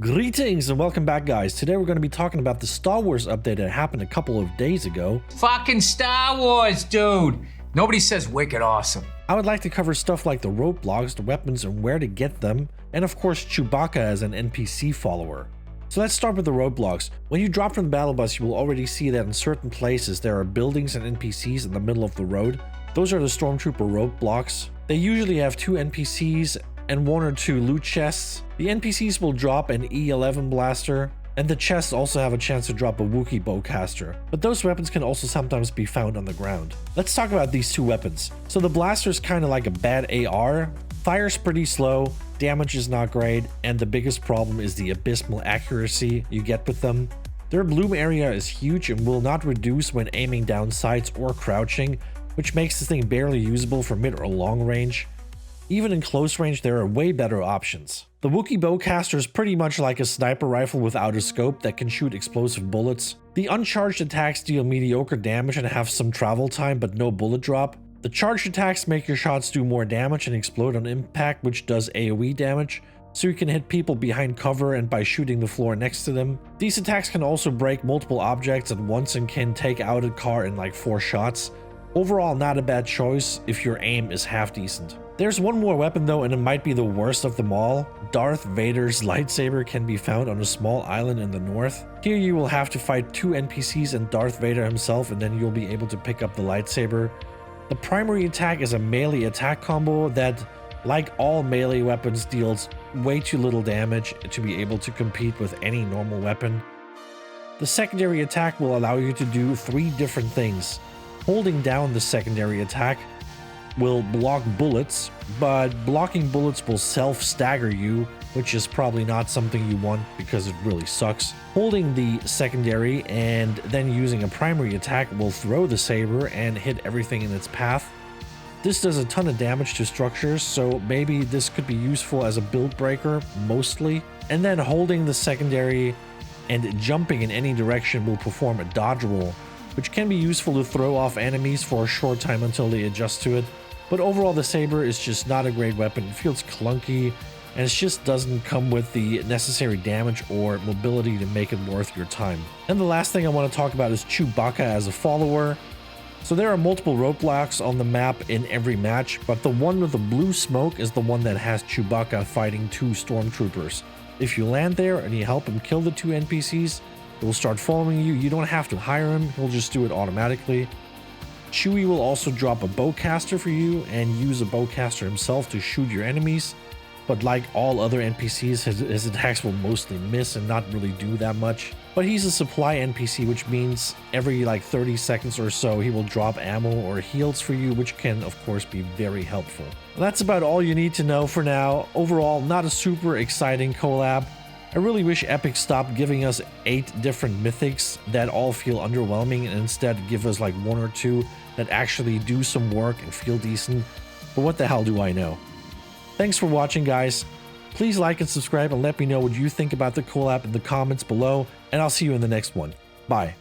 Greetings and welcome back, guys. Today we're going to be talking about the Star Wars update that happened a couple of days ago. Fucking Star Wars, dude. Nobody says wicked awesome. I would like to cover stuff like the roadblocks, the weapons and where to get them, and of course Chewbacca as an NPC follower. So let's start with the roadblocks. When you drop from the battle bus, you will already see that in certain places there are buildings and NPCs in the middle of the road. Those are the Stormtrooper roadblocks. They usually have 2 NPCs and 1 or 2 loot chests. The NPCs will drop an E11 blaster, and the chests also have a chance to drop a Wookiee bowcaster, but those weapons can also sometimes be found on the ground. Let's talk about these 2 weapons. So the blaster is kind of like a bad AR, fires pretty slow, damage is not great, and the biggest problem is the abysmal accuracy you get with them. Their bloom area is huge and will not reduce when aiming down sights or crouching, which makes this thing barely usable for mid or long range. Even in close range, there are way better options. The Wookiee bowcaster is pretty much like a sniper rifle without a scope that can shoot explosive bullets. The uncharged attacks deal mediocre damage and have some travel time but no bullet drop. The charged attacks make your shots do more damage and explode on impact, which does AoE damage, so you can hit people behind cover and by shooting the floor next to them. These attacks can also break multiple objects at once and can take out a car in like 4 shots. Overall, not a bad choice if your aim is half decent. There's one more weapon though, and it might be the worst of them all. Darth Vader's lightsaber can be found on a small island in the north. Here you will have to fight 2 NPCs and Darth Vader himself, and then you'll be able to pick up the lightsaber. The primary attack is a melee attack combo that, like all melee weapons, deals way too little damage to be able to compete with any normal weapon. The secondary attack will allow you to do 3 different things. Holding down the secondary attack will block bullets, but blocking bullets will self-stagger you, which is probably not something you want because it really sucks. Holding the secondary and then using a primary attack will throw the saber and hit everything in its path. This does a ton of damage to structures, so maybe this could be useful as a build breaker, mostly. And then holding the secondary and jumping in any direction will perform a dodge roll, which can be useful to throw off enemies for a short time until they adjust to it. But overall, the saber is just not a great weapon. It feels clunky, and it just doesn't come with the necessary damage or mobility to make it worth your time. And the last thing I want to talk about is Chewbacca as a follower. So there are multiple roadblocks on the map in every match, but the one with the blue smoke is the one that has Chewbacca fighting 2 stormtroopers. If you land there and you help him kill the 2 NPCs, he will start following you. You don't have to hire him, he'll just do it automatically. Chewie will also drop a bowcaster for you and use a bowcaster himself to shoot your enemies, but like all other NPCs, his attacks will mostly miss and not really do that much. But he's a supply NPC, which means every like 30 seconds or so he will drop ammo or heals for you, which can of course be very helpful. That's about all you need to know for now. Overall, not a super exciting collab. I really wish Epic stopped giving us 8 different mythics that all feel underwhelming and instead give us like 1 or 2 that actually do some work and feel decent. But what the hell do I know? Thanks for watching, guys. Please like and subscribe and let me know what you think about the collab in the comments below, and I'll see you in the next one. Bye.